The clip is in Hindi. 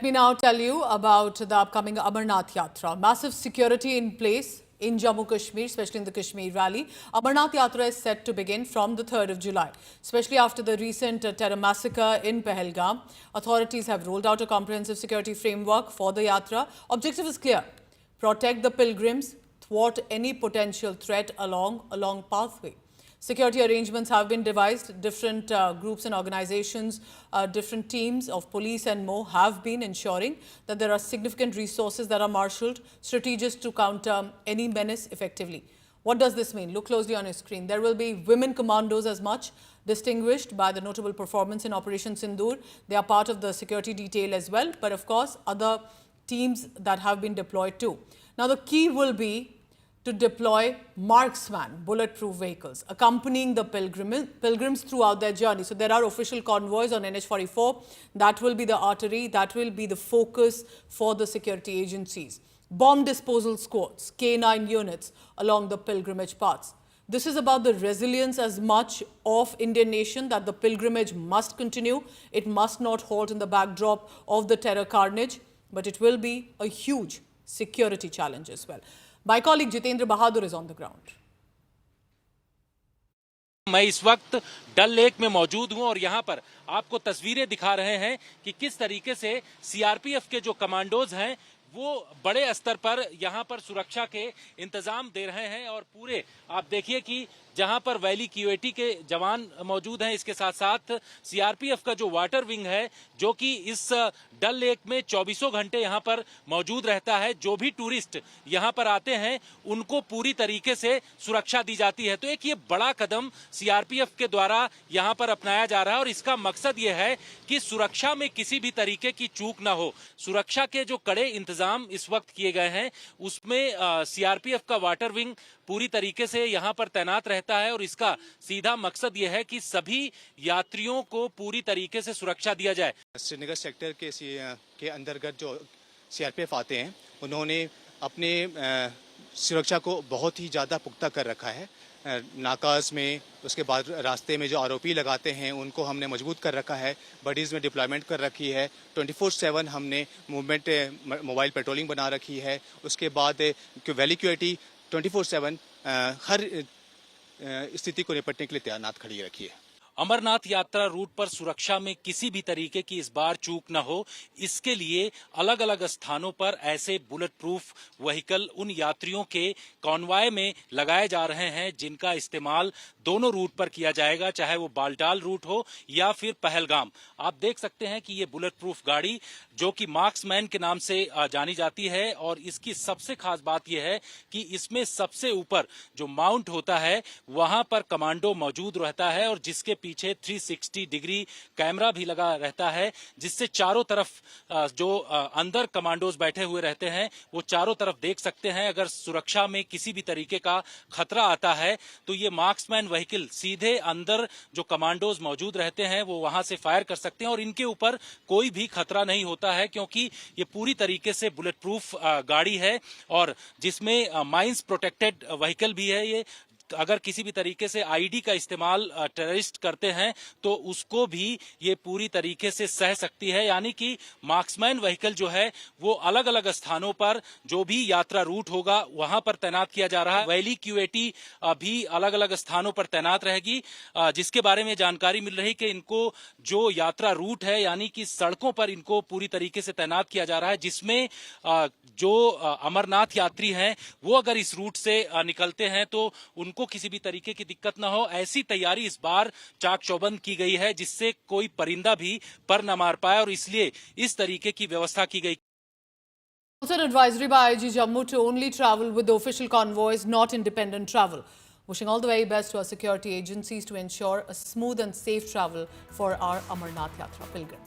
me now tell you about the upcoming Amarnath Yatra. Massive security in place in Jammu Kashmir, especially in the Kashmir Rally. Amarnath Yatra is set to begin from the 3rd of July, especially after the recent terror massacre in Pahalgam. Authorities have rolled out a comprehensive security framework for the Yatra. Objective is clear: protect the pilgrims, thwart any potential threat along a long pathway. Security arrangements have been devised. Different groups and organizations, different teams of police and more have been ensuring that there are significant resources that are marshaled, strategies to counter any menace effectively. What does this mean? Look closely on your screen. There will be women commandos as much, distinguished by the notable performance in Operation Sindoor. They are part of the security detail as well, but of course other teams that have been deployed too. Now the key will be to deploy marksman bulletproof vehicles accompanying the pilgrims throughout their journey. So there are official convoys on NH44. That will be the artery, that will be the focus for the security agencies. Bomb disposal squads, K9 units along the pilgrimage paths. This is about the resilience as much of Indian nation that the pilgrimage must continue. It must not halt in the backdrop of the terror carnage, but it will be a huge security challenge as well. My colleague Jitendra Bahadur is on the ground. मैं इस वक्त डल लेक में मौजूद हूं और यहां पर आपको तस्वीरें दिखा रहे हैं कि किस तरीके से सीआरपीएफ के जो कमांडोज हैं वो बड़े स्तर पर यहां पर सुरक्षा के इंतजाम दे रहे हैं। और पूरे आप देखिए कि जहां पर वैली क्यूएटी के जवान मौजूद हैं, इसके साथ साथ सीआरपीएफ का जो वाटर विंग है जो कि इस डल लेक में 24 घंटे यहां पर मौजूद रहता है। जो भी टूरिस्ट यहां पर आते हैं उनको पूरी तरीके से सुरक्षा दी जाती है। तो एक ये बड़ा कदम सीआरपीएफ के द्वारा यहां पर अपनाया जा रहा है और इसका मकसद ये है कि सुरक्षा में किसी भी तरीके की चूक ना हो। सुरक्षा के जो कड़े इंतजाम इस वक्त किए गए हैं उसमें सीआरपीएफ का वाटर विंग पूरी तरीके से यहां पर तैनात रहता है और इसका सीधा मकसद यह है कि सभी यात्रियों को पूरी तरीके से सुरक्षा दिया जाए। श्रीनगर सेक्टर के अंतर्गत जो सीआरपीएफ आते हैं उन्होंने अपने सुरक्षा को बहुत ही ज़्यादा पुख्ता कर रखा है। नाकाज में, उसके बाद रास्ते में जो आरोपी लगाते हैं उनको हमने मजबूत कर रखा है। बडीज़ में डिप्लॉयमेंट कर रखी है। 24/7 हमने मूवमेंट मोबाइल पेट्रोलिंग बना रखी है। उसके बाद वैली क्यूएटी 24/7 हर स्थिति को निपटने के लिए तैनात खड़ी रखी है। अमरनाथ यात्रा रूट पर सुरक्षा में किसी भी तरीके की इस बार चूक न हो, इसके लिए अलग अलग स्थानों पर ऐसे बुलेट प्रूफ व्हीकल उन यात्रियों के कॉन्वॉय में लगाए जा रहे हैं जिनका इस्तेमाल दोनों रूट पर किया जाएगा, चाहे वो बालटाल रूट हो या फिर पहलगाम। आप देख सकते हैं कि ये बुलेट प्रूफ गाड़ी जो कि मार्क्समैन के नाम से जानी जाती है और इसकी सबसे खास बात यह है कि इसमें सबसे ऊपर जो माउंट होता है वहां पर कमांडो मौजूद रहता है और जिसके पीछे 360 डिग्री कैमरा भी लगा रहता है, जिससे चारों तरफ जो अंदर कमांडोज बैठे हुए रहते हैं वो चारों तरफ देख सकते हैं। अगर सुरक्षा में किसी भी तरीके का खतरा आता है तो ये मार्क्समैन व्हीकल सीधे अंदर जो कमांडोज मौजूद रहते हैं वो वहां से फायर कर सकते हैं और इनके ऊपर कोई भी खतरा नहीं होता है क्योंकि ये पूरी तरीके से बुलेट प्रूफ गाड़ी है और जिसमें माइंस प्रोटेक्टेड व्हीकल भी है। ये अगर किसी भी तरीके से आईडी का इस्तेमाल टेररिस्ट करते हैं तो उसको भी ये पूरी तरीके से सह सकती है। यानी कि मार्क्समैन व्हीकल जो है वो अलग अलग स्थानों पर जो भी यात्रा रूट होगा वहां पर तैनात किया जा रहा है। वैली क्यूएटी भी अलग अलग स्थानों पर तैनात रहेगी, जिसके बारे में जानकारी मिल रही कि इनको जो यात्रा रूट है यानी कि सड़कों पर इनको पूरी तरीके से तैनात किया जा रहा है, जिसमें जो अमरनाथ यात्री हैं वो अगर इस रूट से निकलते हैं तो उनको किसी भी तरीके की दिक्कत ना हो, ऐसी तैयारी इस बार चाक चौबंद की गई है जिससे कोई परिंदा भी पर न मार पाए और इसलिए इस तरीके की व्यवस्था की गई। Also an advisory by IG Jammu to only travel with the official convoys, not independent travel. Wishing all the very best to our security agencies to ensure a smooth and safe travel for our Amarnath Yatra pilgrims.